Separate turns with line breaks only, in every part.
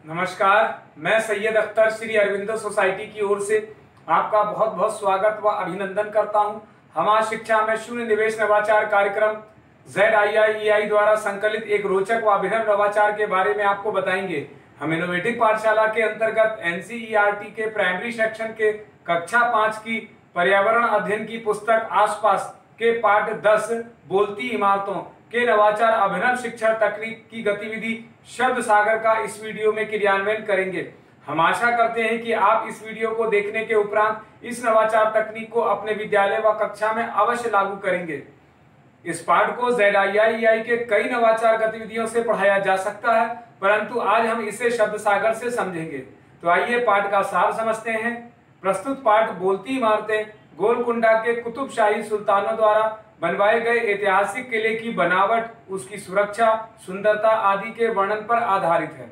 नमस्कार, मैं सैयद अख्तर श्री अरविंदो सोसाइटी की ओर से आपका बहुत बहुत स्वागत व अभिनंदन करता हूं। हम आज शिक्षा में शून्य निवेश नवाचार कार्यक्रम ZIIEI द्वारा संकलित एक रोचक व अभिनव नवाचार के बारे में आपको बताएंगे। हम इनोवेटिव पाठशाला के अंतर्गत NCERT के प्राइमरी सेक्शन के कक्षा 5 की पर्यावरण अध्ययन की पुस्तक आसपास के पाठ 10 बोलती इमारतों के नवाचार अभिनव शिक्षण तकनीक की गतिविधि शब्द सागर का इस वीडियो में क्रियान्वयन करेंगे। हम आशा करते हैं कि आप इस वीडियो को देखने के उपरांत इस नवाचार तकनीक को अपने विद्यालय व कक्षा में अवश्य लागू करेंगे। इस पाठ को ZIIEI के कई नवाचार गतिविधियों से पढ़ाया जा सकता है, परंतु आज हम इसे शब्द सागर से समझेंगे। तो आइए पाठ का सार समझते हैं। प्रस्तुत पाठ बोलती इमारतें गोलकुंडा के कुतुबशाही सुल्तानों द्वारा बनवाए गए ऐतिहासिक किले की बनावट, उसकी सुरक्षा, सुंदरता आदि के वर्णन पर आधारित है।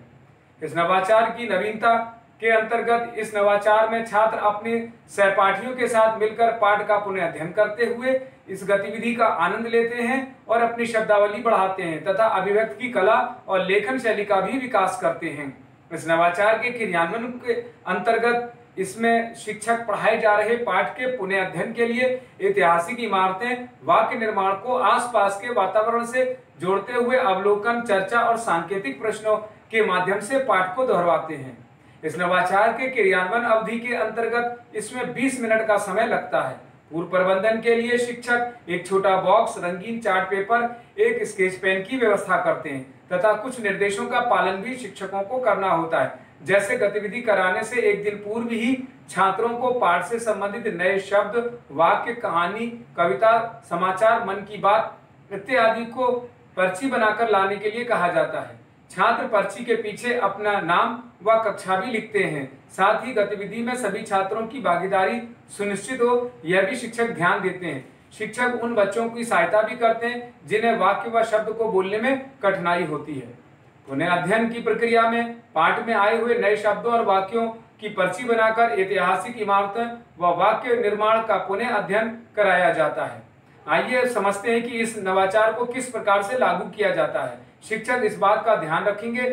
इस नवाचार की नवीनता के अंतर्गत इस नवाचार में छात्र अपने सहपाठियों के साथ मिलकर पाठ का पुनः अध्ययन करते हुए इस गतिविधि का आनंद लेते हैं और अपनी शब्दावली बढ़ाते हैं तथा अभिव्यक्ति की कला और लेखन शैली का भी विकास करते हैं। इस नवाचार के क्रियान्वयन के अंतर्गत इसमें शिक्षक पढ़ाए जा रहे पाठ के पुनः अध्ययन के लिए ऐतिहासिक इमारतें, वाक्य निर्माण को आसपास के वातावरण से जोड़ते हुए अवलोकन, चर्चा और सांकेतिक प्रश्नों के माध्यम से पाठ को दोहराते हैं। इस नवाचार के क्रियान्वयन अवधि के अंतर्गत इसमें 20 मिनट का समय लगता है। पूर्व प्रबंधन के लिए शिक्षक एक छोटा बॉक्स, रंगीन चार्ट पेपर, एक स्केच पेन की व्यवस्था करते हैं तथा कुछ निर्देशों का पालन भी शिक्षकों को करना होता है। जैसे गतिविधि कराने से एक दिन पूर्व ही छात्रों को पाठ से संबंधित नए शब्द, वाक्य, कहानी, कविता, समाचार, मन की बात इत्यादि को पर्ची बनाकर लाने के लिए कहा जाता है। छात्र पर्ची के पीछे अपना नाम व कक्षा भी लिखते हैं। साथ ही गतिविधि में सभी छात्रों की भागीदारी सुनिश्चित हो, यह भी शिक्षक ध्यान देते हैं। शिक्षक उन बच्चों की सहायता भी करते हैं जिन्हें वाक्य व शब्द को बोलने में कठिनाई होती है। पुनः अध्ययन की प्रक्रिया में पाठ में आए हुए नए शब्दों और वाक्यों की पर्ची बनाकर ऐतिहासिक इमारतें व वाक्य निर्माण का पुनः अध्ययन कराया जाता है। आइए समझते हैं कि इस नवाचार को किस प्रकार से लागू किया जाता है। शिक्षक इस बात का ध्यान रखेंगे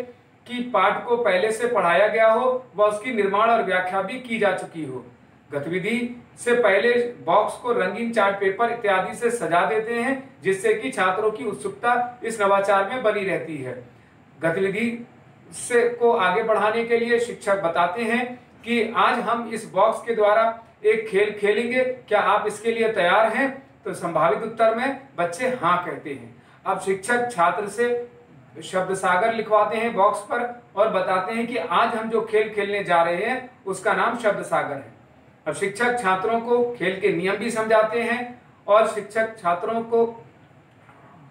कि पाठ को पहले से पढ़ाया गया हो व उसकी निर्माण और व्याख्या भी की जा चुकी हो। गतिविधि से पहले बॉक्स को रंगीन चार्ट पेपर इत्यादि से सजा देते हैं, जिससे कि छात्रों की उत्सुकता इस नवाचार में बनी रहती है। गतिविधि से को आगे बढ़ाने के लिए शिक्षक बताते हैं कि आज हम इस बॉक्स के द्वारा एक खेल खेलेंगे, क्या आप इसके लिए तैयार हैं? तो संभावित उत्तर में बच्चे हाँ कहते हैं। अब शिक्षक छात्र से शब्द सागर लिखवाते हैं बॉक्स पर और बताते हैं कि आज हम जो खेल खेलने जा रहे हैं उसका नाम शब्द सागर है। अब शिक्षक छात्रों को खेल के नियम भी समझाते हैं और शिक्षक छात्रों को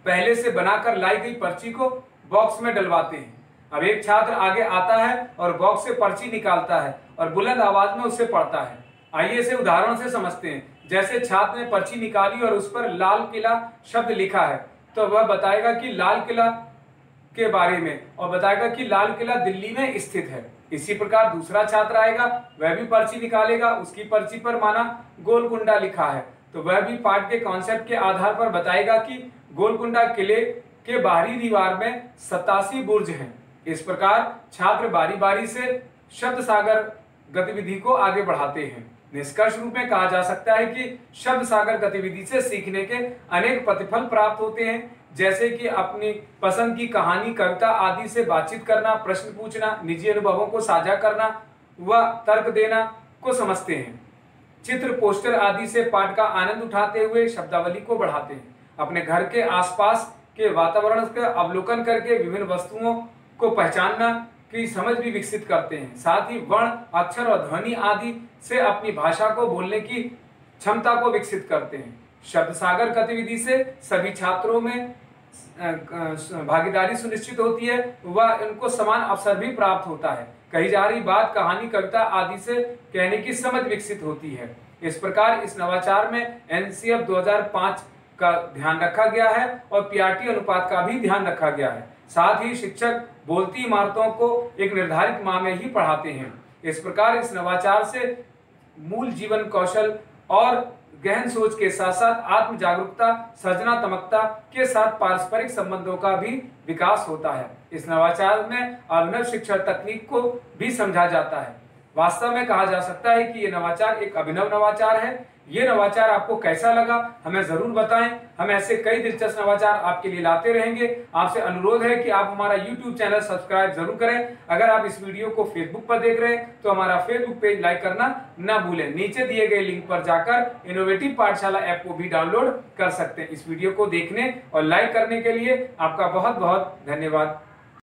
पहले से बनाकर लाई गई पर्ची को बॉक्स में डलवाते हैं। अब एक छात्र आगे आता है और बॉक्स से पर्ची निकालता है और बुलंद आवाज में उसे पढ़ता है। आइए इसे उदाहरण से समझते हैं। जैसे छात्र ने पर्ची निकाली और उस पर लाल किला शब्द लिखा है, तो वह बताएगा कि लाल किला के बारे में और बताएगा कि लाल किला दिल्ली में स्थित है। इसी प्रकार दूसरा छात्र आएगा, वह भी पर्ची निकालेगा, उसकी पर्ची पर माना गोलकुंडा लिखा है, तो वह भी पाठ के कॉन्सेप्ट के आधार पर बताएगा कि गोलकुंडा किले के बाहरी दीवार में 87 बुर्ज हैं। इस प्रकार छात्र बारी बारी से शब्द सागर गतिविधि को आगे बढ़ाते हैं। निष्कर्ष रूप में कहा जा सकता है कि शब्द सागर गतिविधि से सीखने के अनेक प्रतिफल प्राप्त होते हैं, जैसे कि अपनी पसंद की कहानी, कविता आदि से बातचीत करना, प्रश्न पूछना, निजी अनुभवों को साझा करना व तर्क देना को समझते हैं। चित्र, पोस्टर आदि से पाठ का आनंद उठाते हुए शब्दावली को बढ़ाते हैं। अपने घर के आसपास के वातावरण का अवलोकन करके विभिन्न वस्तुओं को पहचानना की समझ भी विकसित करते हैं। साथ ही वर्ण, अक्षर और ध्वनि आदि से अपनी भाषा को बोलने की क्षमता को विकसित करते हैं। शब्द सागर गतिविधि से सभी छात्रों में भागीदारी सुनिश्चित होती है व इनको समान अवसर भी प्राप्त होता है। कही जा रही बात, कहानी, कविता आदि से कहने की समझ विकसित होती है। इस प्रकार इस नवाचार में NCF 2005 का ध्यान रखा गया है और PRT अनुपात का भी ध्यान रखा गया है। साथ ही शिक्षक बोलती इमारतों को एक निर्धारित माह में ही पढ़ाते हैं। इस प्रकार इस नवाचार से मूल जीवन कौशल और गहन सोच के साथ साथ आत्म जागरूकता, सृजनात्मकता के साथ पारस्परिक संबंधों का भी विकास होता है। इस नवाचार में अभिनव शिक्षण तकनीक को भी समझा जाता है। वास्तव में कहा जा सकता है कि ये नवाचार एक अभिनव नवाचार है। ये नवाचार आपको कैसा लगा हमें जरूर बताएं। हम ऐसे कई दिलचस्प नवाचार आपके लिए लाते रहेंगे। आपसे अनुरोध है कि आप हमारा YouTube चैनल सब्सक्राइब जरूर करें। अगर आप इस वीडियो को फेसबुक पर देख रहे हैं तो हमारा फेसबुक पेज लाइक करना ना भूलें। नीचे दिए गए लिंक पर जाकर इनोवेटिव पाठशाला ऐप को भी डाउनलोड कर सकते हैं। इस वीडियो को देखने और लाइक करने के लिए आपका बहुत बहुत धन्यवाद।